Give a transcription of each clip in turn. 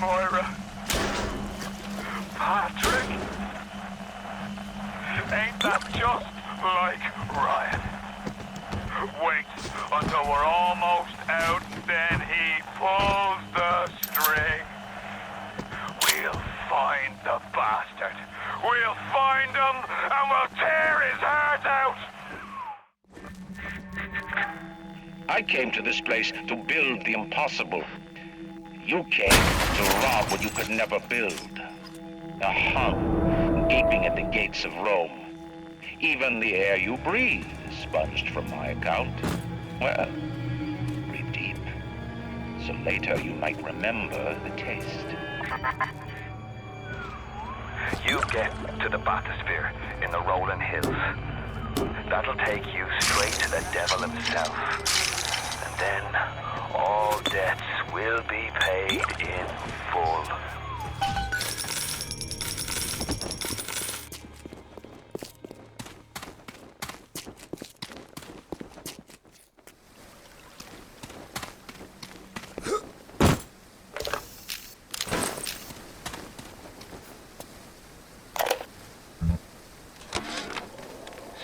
Moira. Patrick. Ain't that just like Ryan? Wait until we're almost out, then he pulls the string. We'll find the bastard. We'll find him and we'll tear his heart out. I came to this place to build the impossible. You came to rob what you could never build. A hung, gaping at the gates of Rome. Even the air you breathe is sponged from my account. Well, breathe deep, so later you might remember the taste. You get to the bathysphere in the rolling hills. That'll take you straight to the devil himself. And then all debts will be paid in full.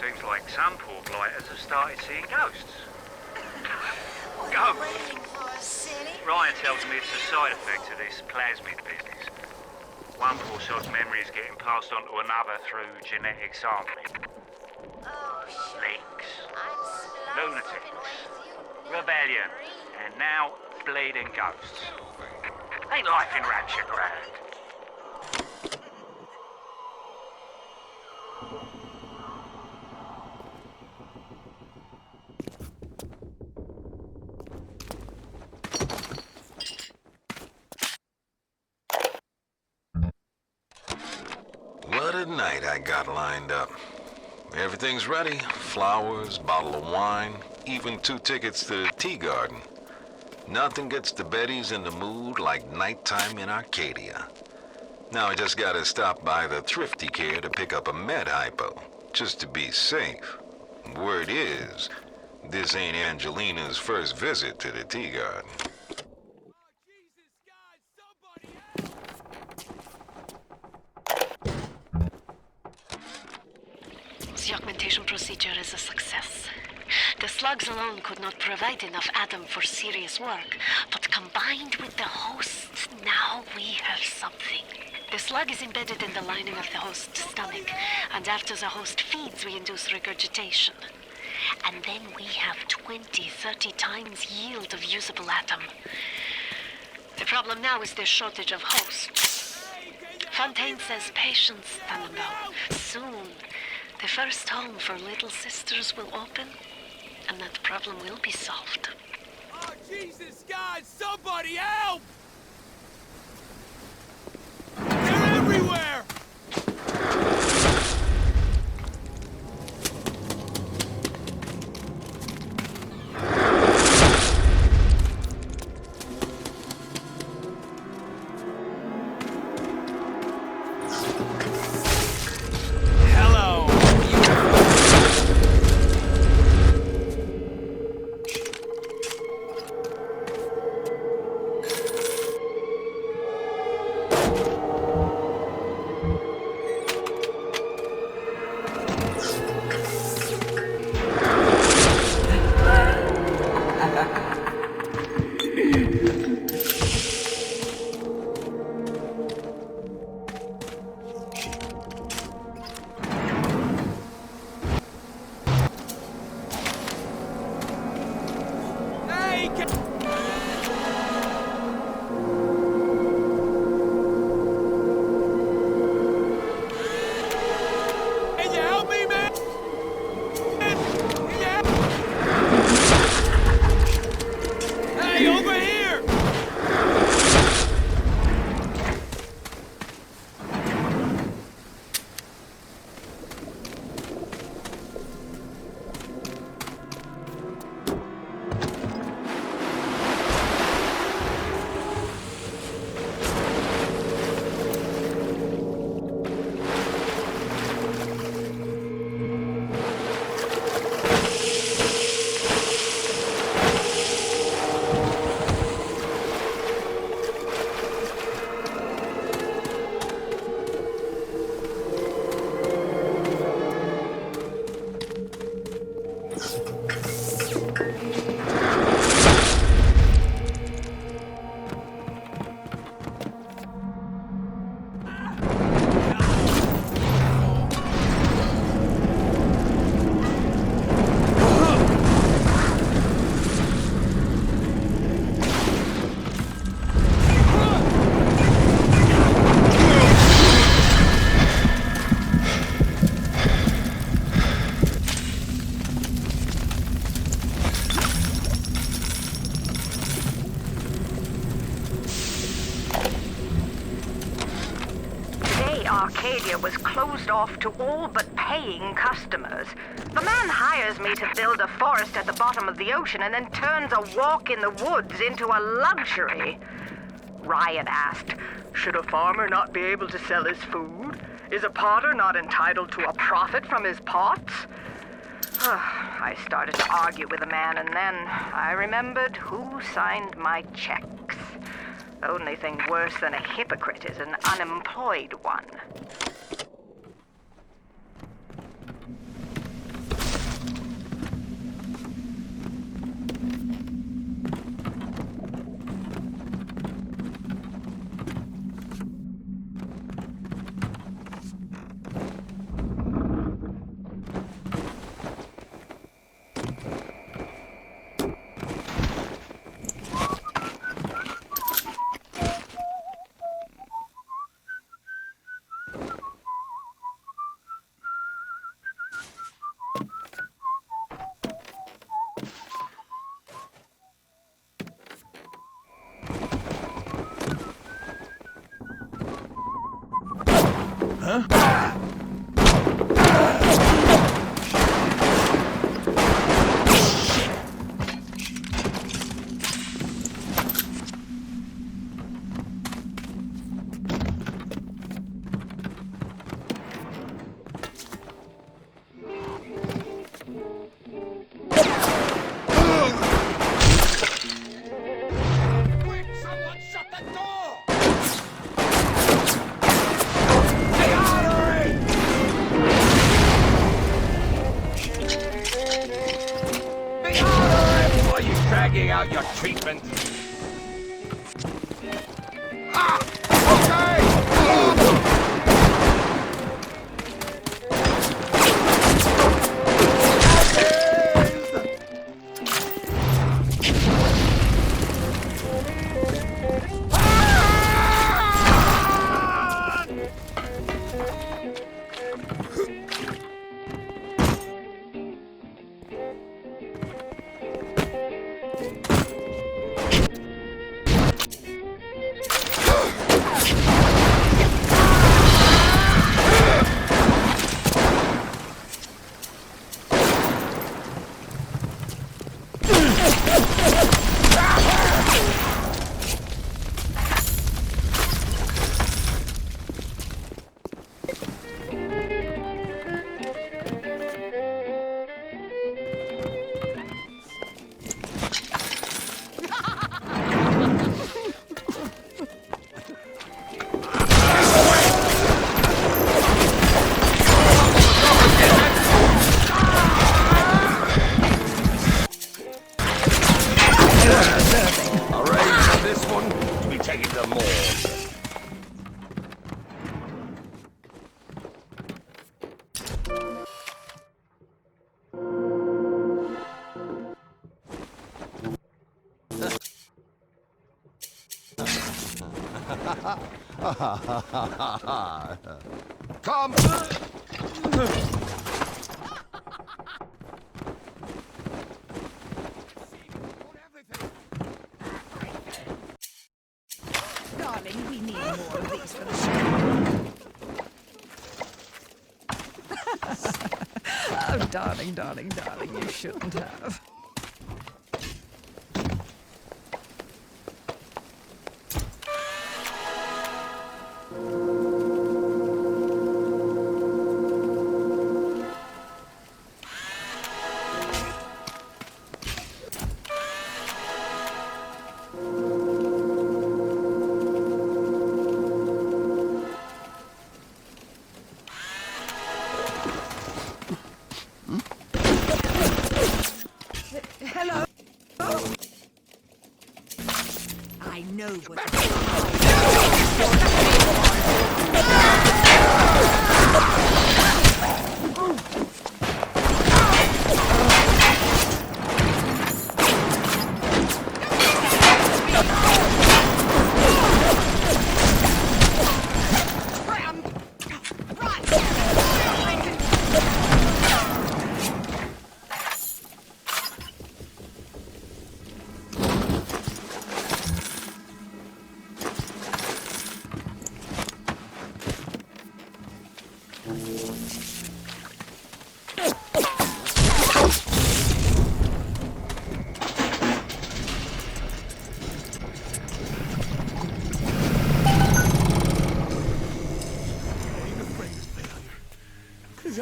Seems like some poor blighters have started seeing ghosts. Ghosts? Ryan tells me it's a side effect of this plasmid business. One poor sod's memory is getting passed on to another through genetic sampling. Leaks. Lunatics. Rebellion. And now, bleeding ghosts. Ain't life in Rapture grand? What a night I got lined up. Everything's ready. Flowers, bottle of wine, even 2 tickets to the tea garden. Nothing gets the Betties in the mood like nighttime in Arcadia. Now I just gotta stop by the Thrifty Care to pick up a med hypo, just to be safe. Word is, this ain't Angelina's first visit to the tea garden. The augmentation procedure is a success. The slugs alone could not provide enough Adam for serious work, but combined with the host, now we have something. The slug is embedded in the lining of the host's stomach, and after the host feeds, we induce regurgitation. And then we have 20, 30 times yield of usable Atom. The problem now is the shortage of hosts. Fontaine says patience, Tannenbaum. Soon, the first home for Little Sisters will open, and that problem will be solved. Oh, Jesus, God, somebody help! They're everywhere! Arcadia was closed off to all but paying customers. The man hires me to build a forest at the bottom of the ocean and then turns a walk in the woods into a luxury. Ryan asked, should a farmer not be able to sell his food? Is a potter not entitled to a profit from his pots? I started to argue with the man, and then I remembered who signed my checks. The only thing worse than a hypocrite is an unemployed one. Out your treatment. Come! Darling, we need more of these for the show. Oh, darling, darling, darling, you shouldn't have. I know what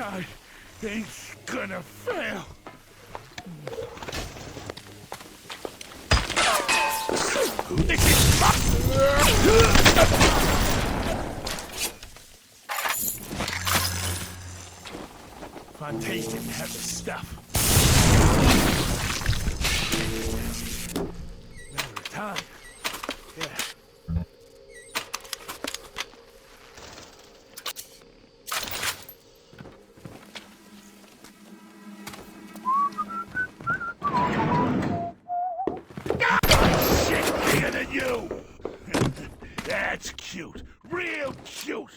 I ain't gonna fail. This is Fontaine didn't have the stuff. Matter of time. Yeah. That's cute. Real cute.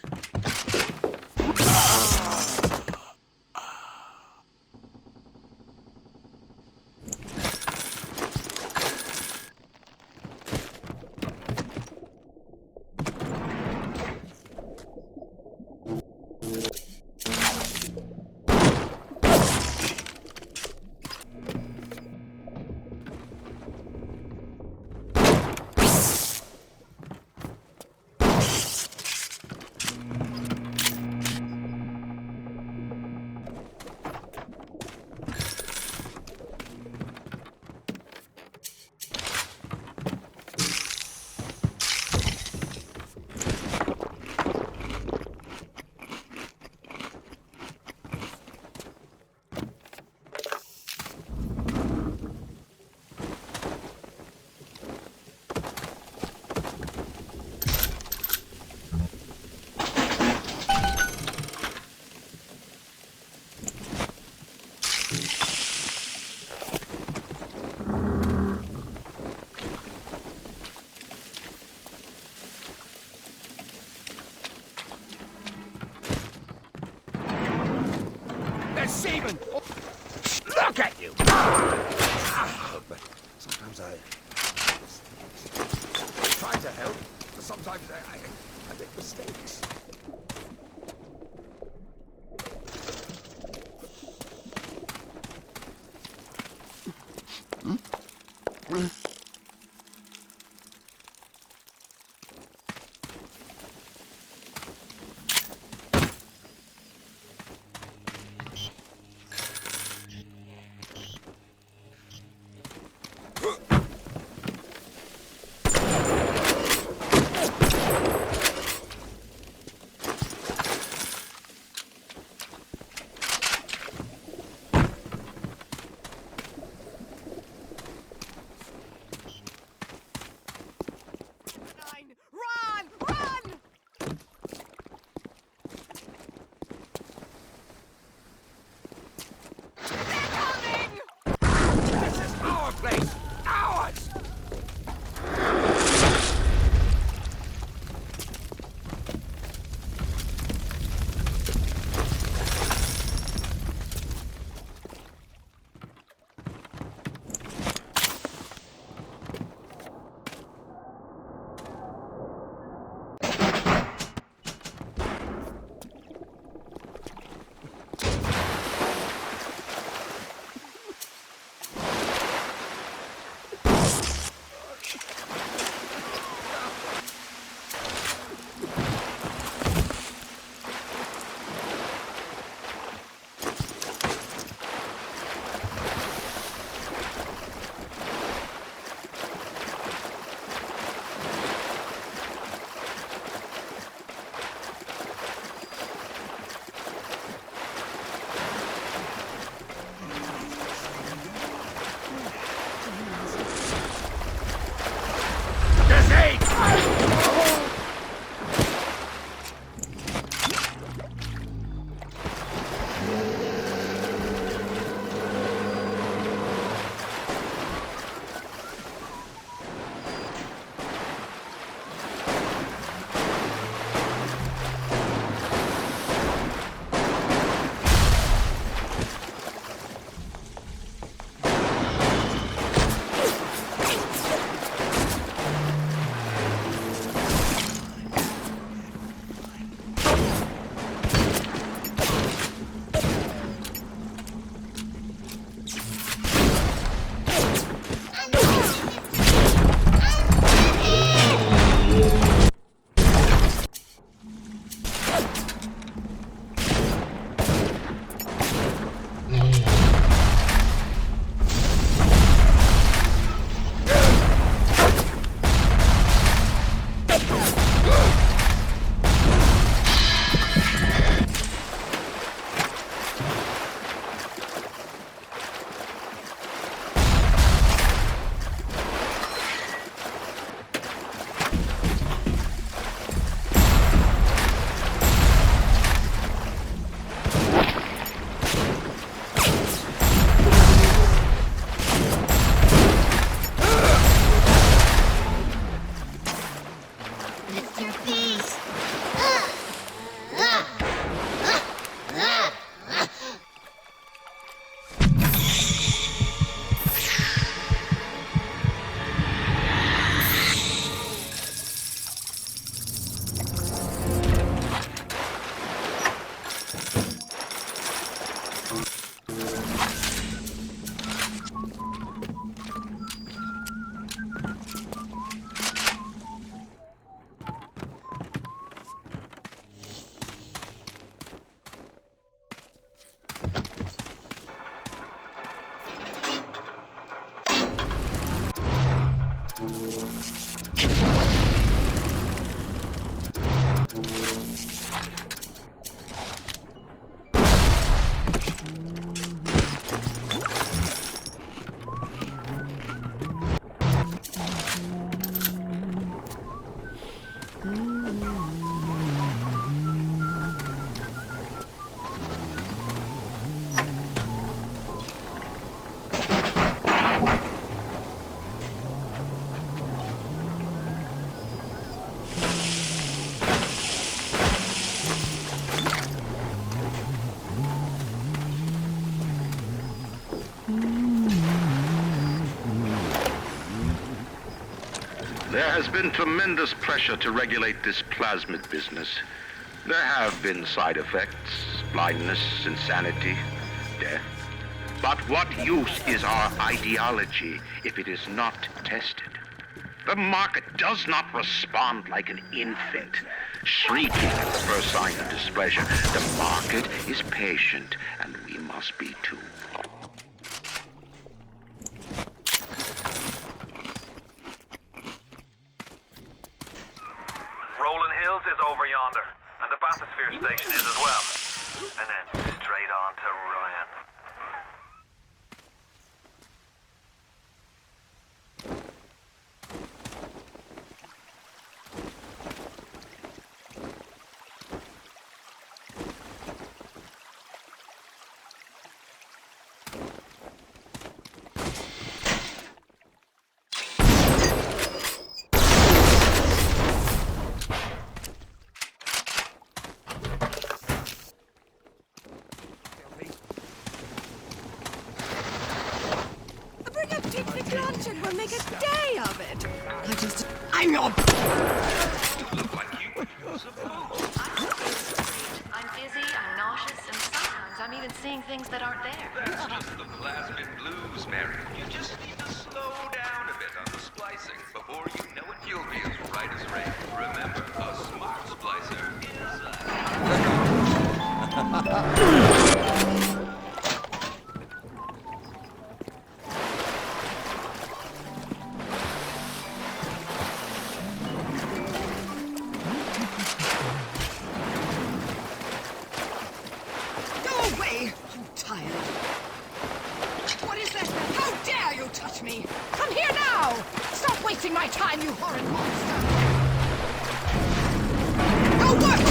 Saving! Look at you! But sometimes I try to help, but sometimes I make mistakes. Does There has been tremendous pressure to regulate this plasmid business. There have been side effects, blindness, insanity, death. But what use is our ideology if it is not tested? The market does not respond like an infant, shrieking at the first sign of displeasure. The market is patient, and we must be too. Is over yonder, and the bathysphere station is as well. And then straight on to Ryan. We'll make a day of it. I'm your... I'm dizzy, I'm nauseous, and sometimes I'm even seeing things that aren't there. That's just the plasmid blues, Mary. You just need to slow down a bit on the splicing. Before you know it, you'll be as right as rain. Remember, a smart splicer is a... Touch me! Come here now! Stop wasting my time, you horrid monster! Go work!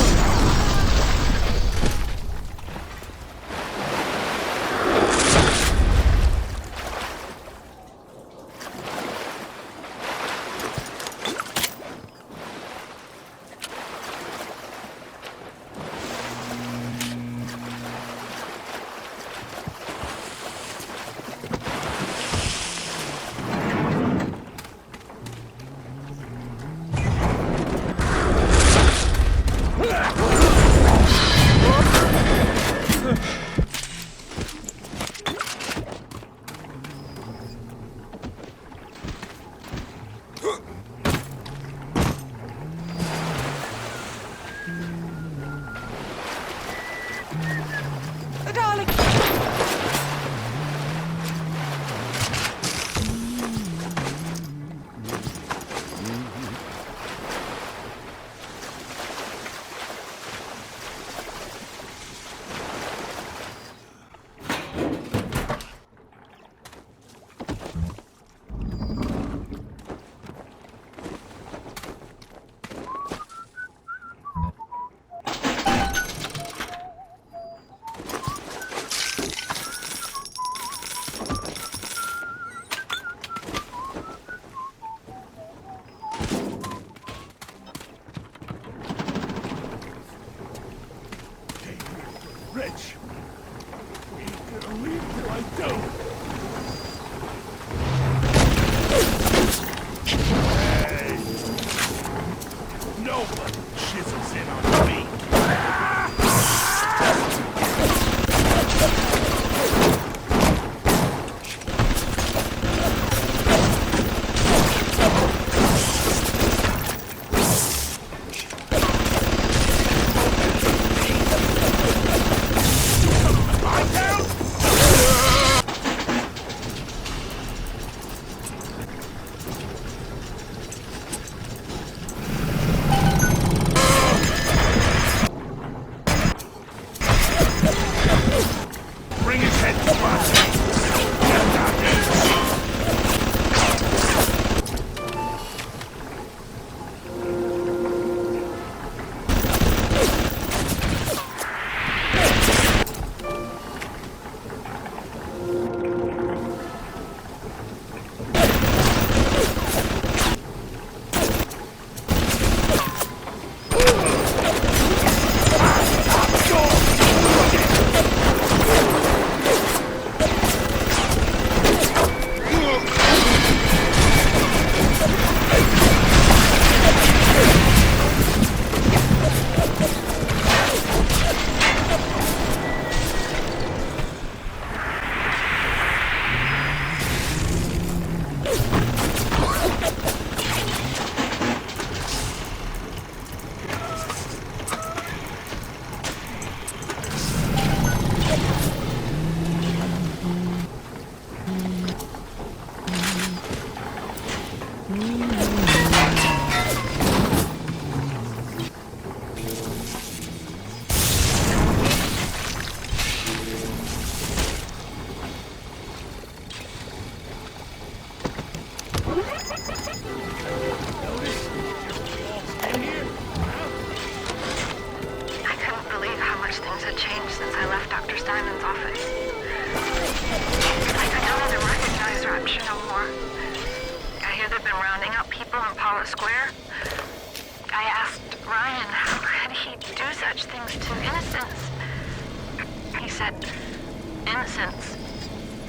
Innocents.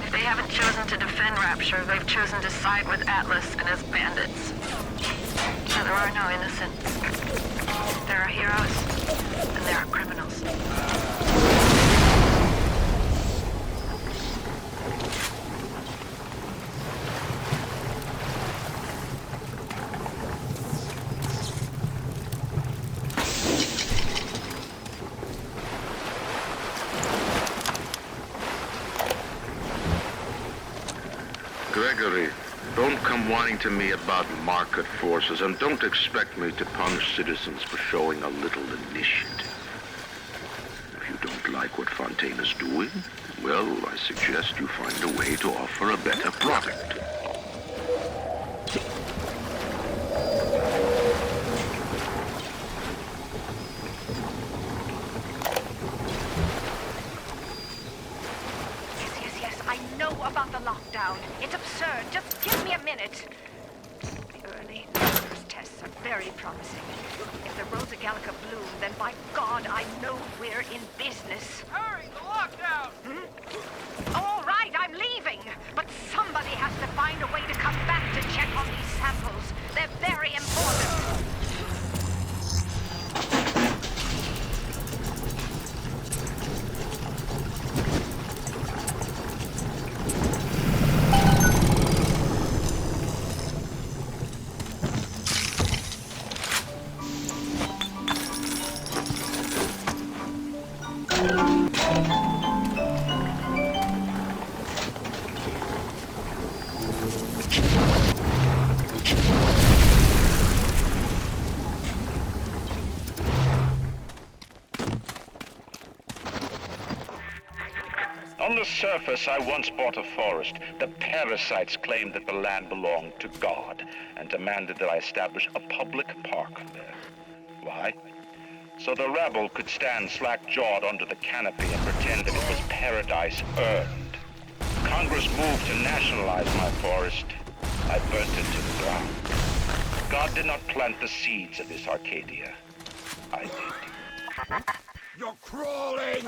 If they haven't chosen to defend Rapture, they've chosen to side with Atlas and his bandits. So there are no innocents. There are heroes, and there are criminals. Gregory, don't come whining to me about market forces, and don't expect me to punish citizens for showing a little initiative. If you don't like what Fontaine is doing, well, I suggest you find a way to offer a better product. About the lockdown. It's absurd. Just give me a minute. The early first tests are very promising. If the Rosa Gallica bloom, then by God, I know we're in business. Hurry! The lockdown! All right, I'm leaving. But somebody has to find a way to come back to check on these samples. They're very important. On the surface, I once bought a forest. The parasites claimed that the land belonged to God and demanded that I establish a public park there. Why? So the rabble could stand slack-jawed under the canopy and pretend that it was paradise earned. Congress moved to nationalize my forest. I burnt it to the ground. God did not plant the seeds of this Arcadia. I did. You're crawling!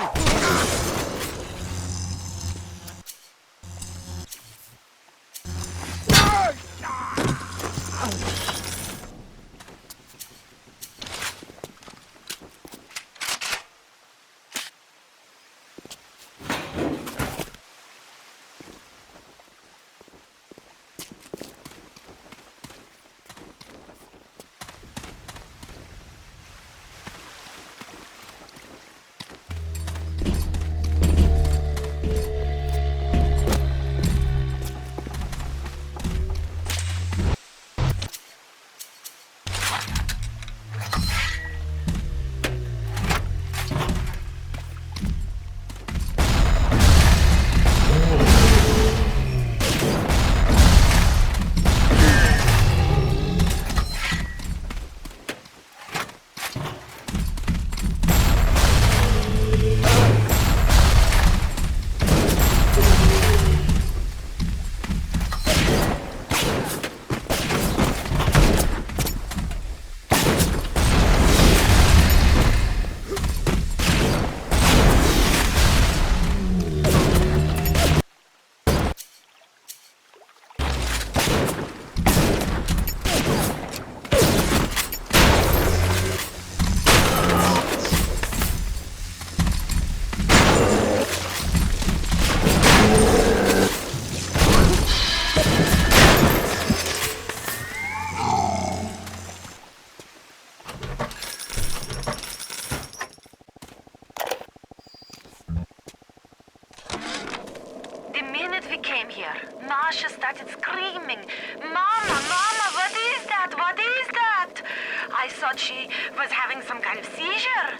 thought she was having some kind of seizure.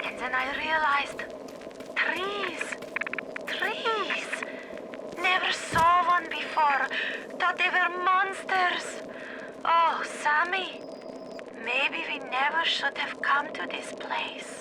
And then I realized, trees. Never saw one before. Thought they were monsters. Oh, Sammy. Maybe we never should have come to this place.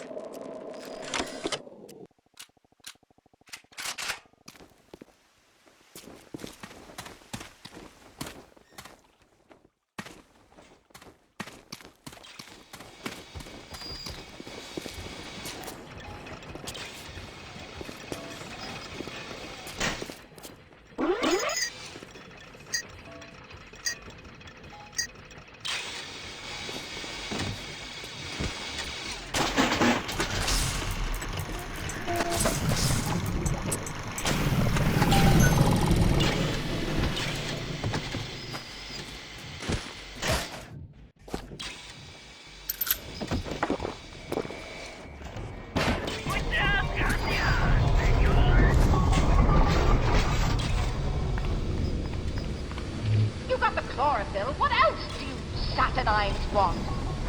Chlorophyll, what else do you saturnines want?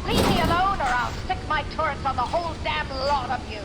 Leave me alone or I'll stick my turrets on the whole damn lot of you.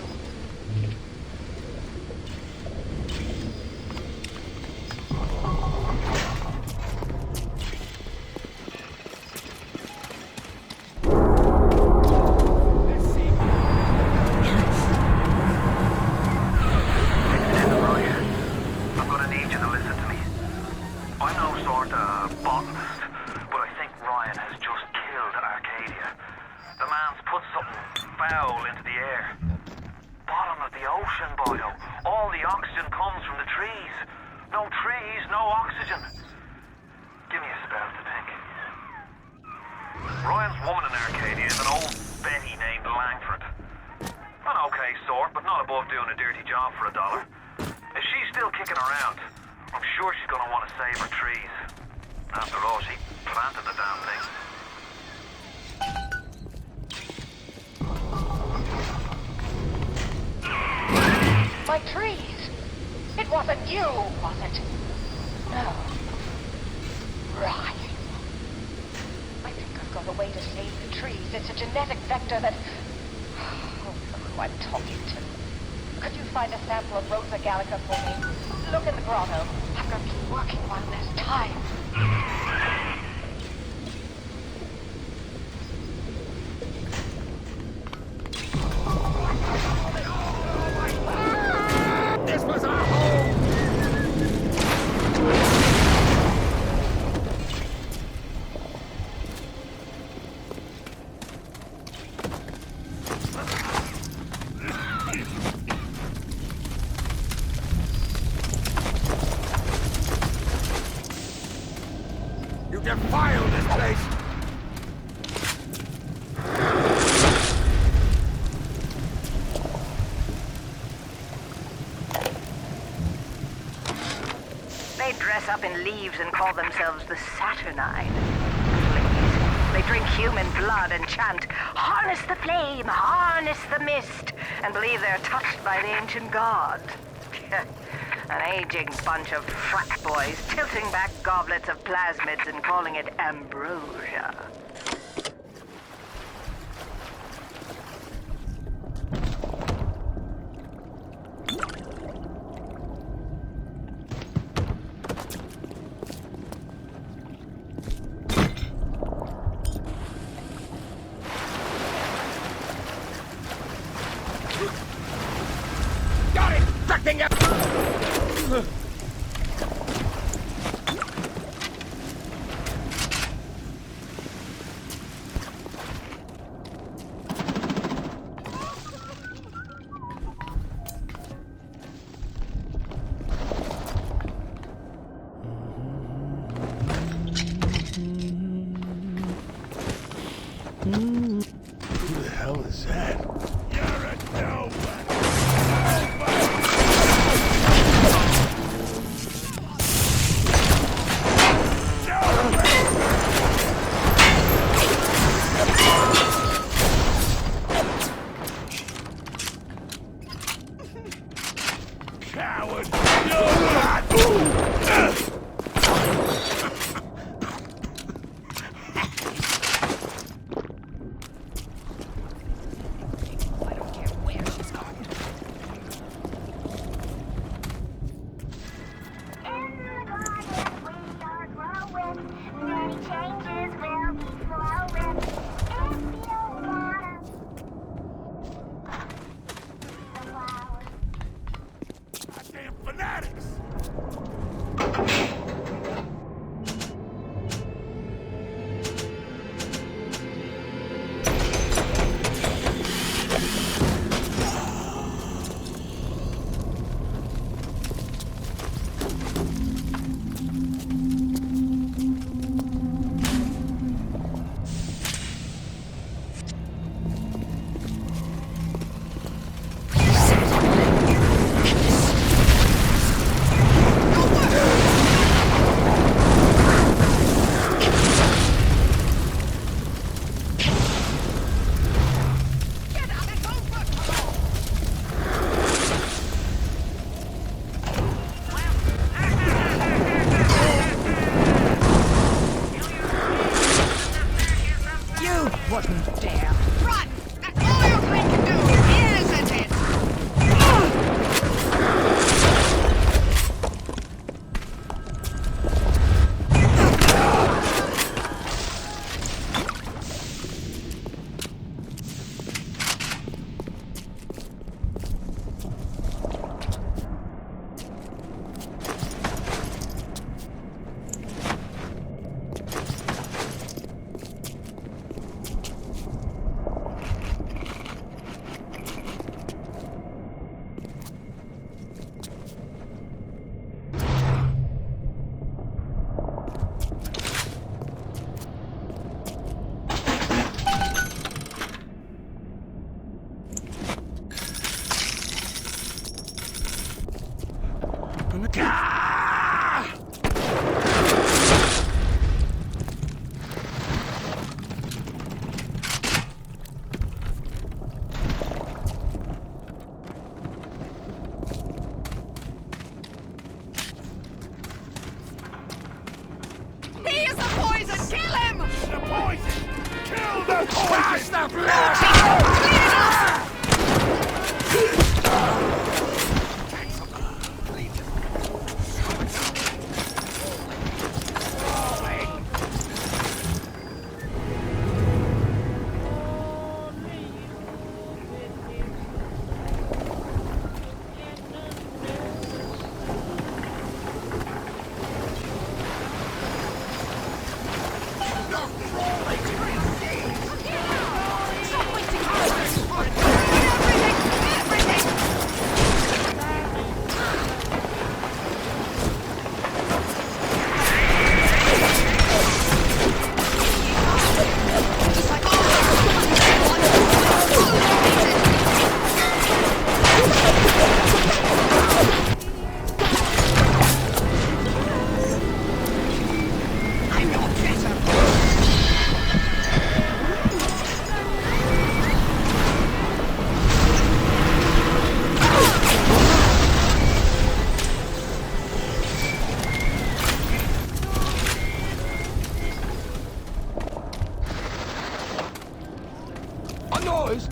My trees! It wasn't you, was it? No. Ryan. I think I've got a way to save the trees. It's a genetic vector that... Oh, look who I'm talking to. Could you find a sample of Rosa Gallica for me? Look in the grotto. I've got to keep working while there's time. This was our home! You defiled this place! They dress up in leaves and call themselves the Saturnine. They drink human blood and chant, "Harness the flame, harness the mist," and believe they're touched by the ancient god. An aging bunch of frat boys tilting back goblets of plasmids and calling it ambrosia. Got it! Tracking up! Who the hell is that? You're a nobody! Coward! Wouldn't dare. Run! That's all you're going to do, isn't it? He is the poison! Kill him! The poison! Kill the poison! The blood!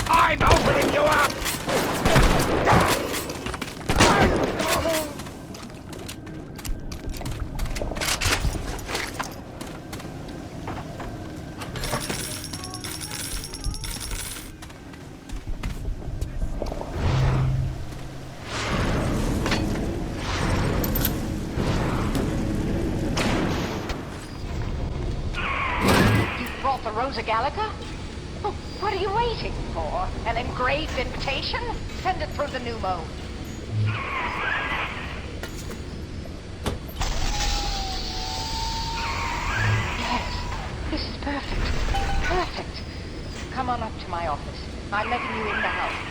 I'm opening you up! You brought the Rosa Gallica? Oh, what are you waiting for? An engraved invitation? Send it through the pneumo. Yes, this is perfect. Perfect. Come on up to my office. I'm letting you in the house.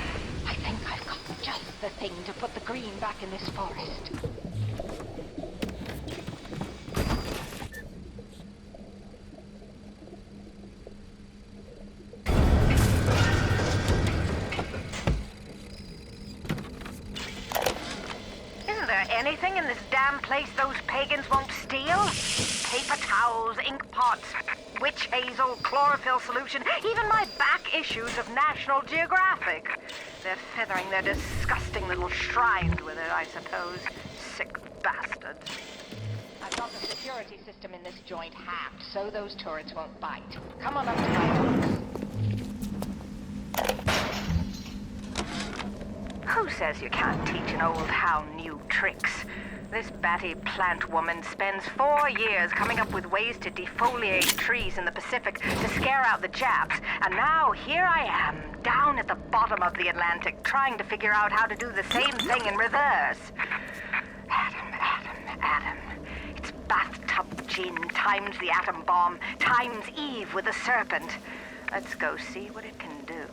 I think I've got just the thing to put the green back in this forest. Anything in this damn place those pagans won't steal? Paper towels, ink pots, witch hazel, chlorophyll solution, even my back issues of National Geographic. They're feathering their disgusting little shrines with it, I suppose. Sick bastards. I've got the security system in this joint hacked, so those turrets won't bite. Come on up to my office. Who says you can't teach an old hound new tricks? This batty plant woman spends 4 years coming up with ways to defoliate trees in the Pacific to scare out the Japs, and now here I am, down at the bottom of the Atlantic, trying to figure out how to do the same thing in reverse. Adam. It's bathtub gin times the atom bomb times Eve with a serpent. Let's go see what it can do.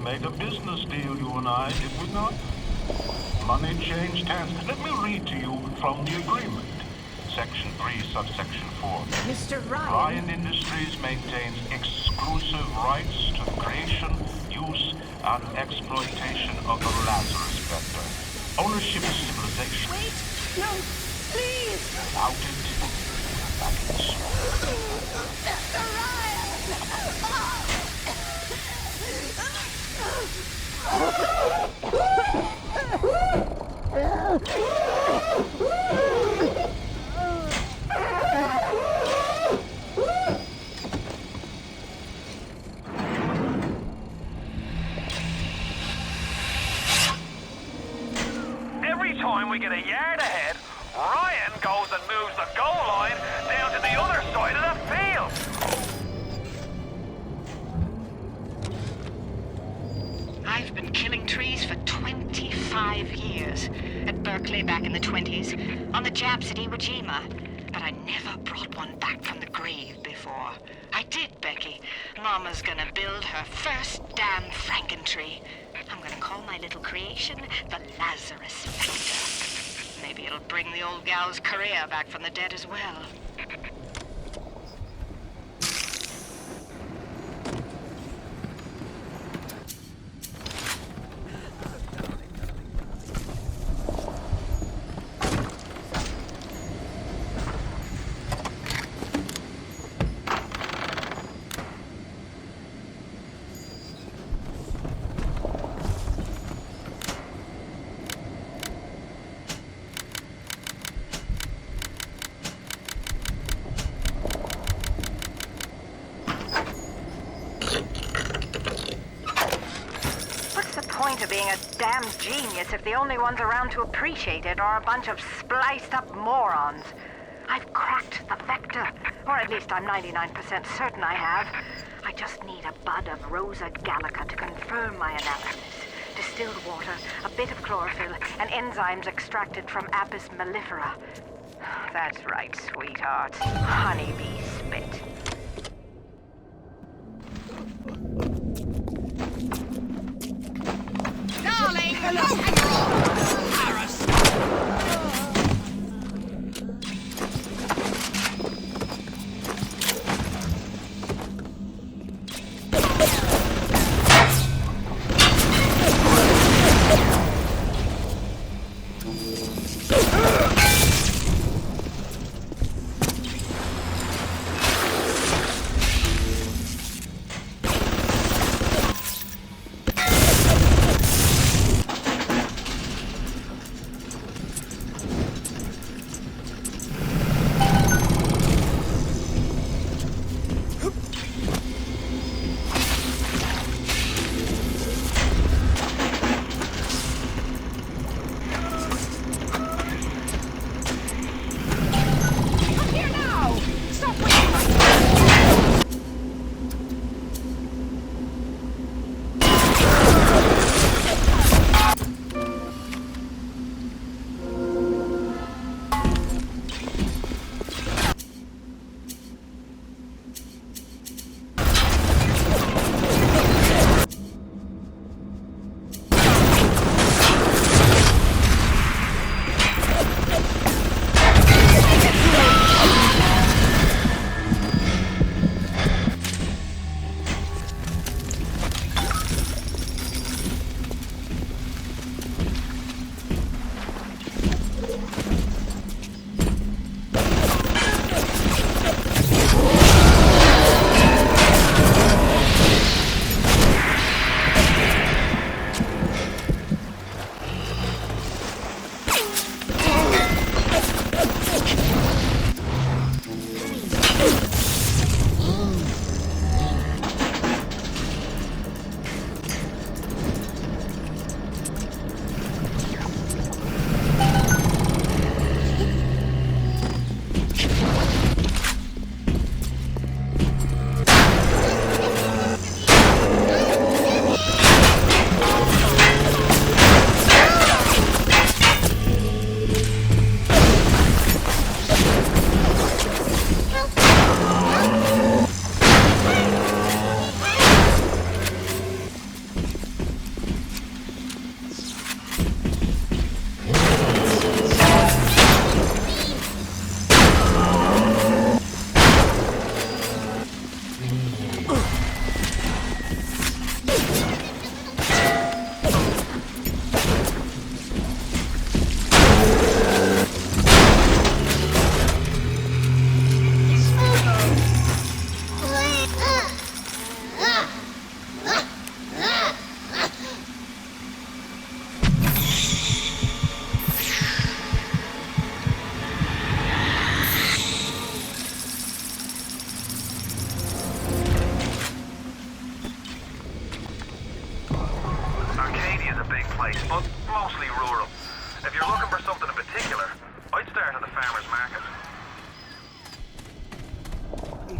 made a business deal, you and I, did we not? Money changed hands. Let me read to you from the agreement. Section 3, subsection 4. Mr. Ryan? Ryan Industries maintains exclusive rights to the creation, use, and exploitation of the Lazarus vector. Ownership is civilization. Wait! No! Please! Without it, that is Mr. Ryan! Every time we get a yard ahead, Ryan goes and moves the goal line down to the other side of the field. I've been killing trees for 25 years. At Berkeley back in the 20s, on the Japs at Iwo Jima. But I never brought one back from the grave before. I did, Becky. Mama's gonna build her first damn Frankentree. I'm gonna call my little creation the Lazarus Vector. Maybe it'll bring the old gal's career back from the dead as well. To being a damn genius if the only ones around to appreciate it are a bunch of spliced up morons. I've cracked the vector, or at least I'm 99% certain I have. I just need a bud of Rosa Gallica to confirm my analysis. Distilled water, a bit of chlorophyll, and enzymes extracted from Apis mellifera. That's right, sweetheart. Honeybee spit. Darling, look, you're all embarrassed.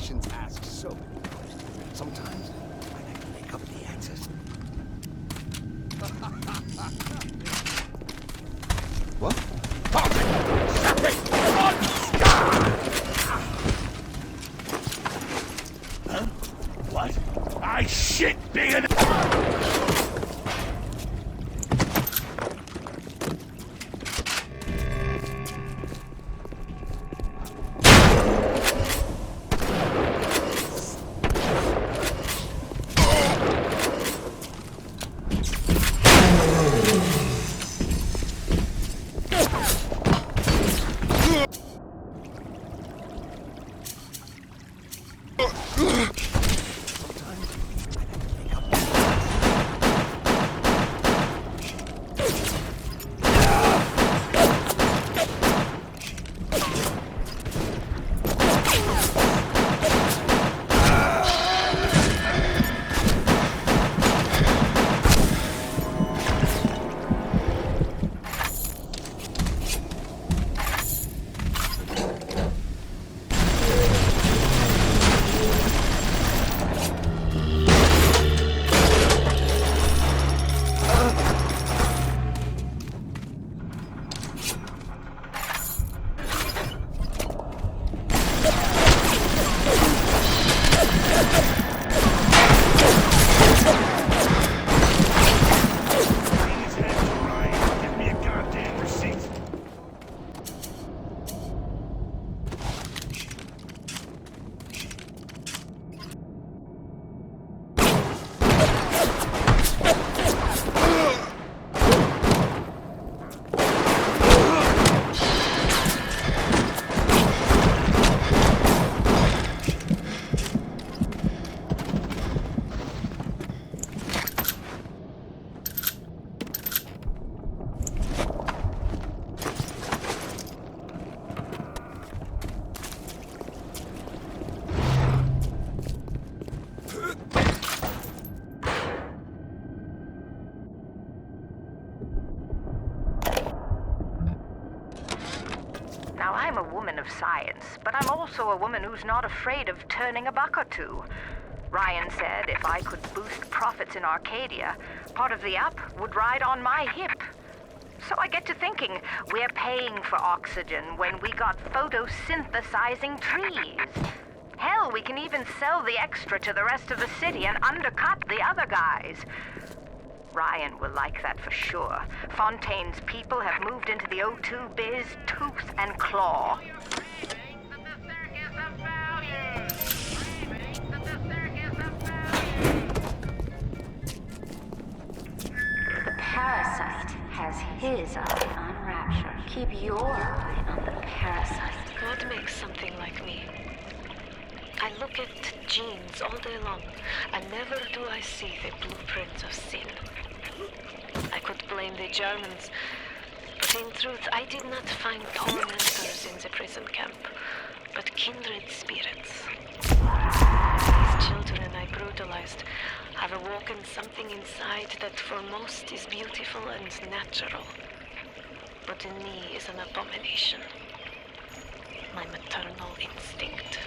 questions asked so many questions. Sometimes I like to make up the answers. What? Huh? What? I shit big enough! Now, I'm a woman of science, but I'm also a woman who's not afraid of turning a buck or two. Ryan said if I could boost profits in Arcadia, part of the up would ride on my hip. So I get to thinking, we're paying for oxygen when we got photosynthesizing trees. Hell, we can even sell the extra to the rest of the city and undercut the other guys. Ryan will like that for sure. Fontaine's people have moved into the O2 biz tooth and claw. The parasite has his eye on Rapture. Keep your eye on the parasite. What makes something like me? I look at genes all day long, and never do I see the blueprints of sin. I could blame the Germans, but in truth I did not find tormentors in the prison camp, but kindred spirits. These children I brutalized have awoken something inside that for most is beautiful and natural, but in me is an abomination. My maternal instinct.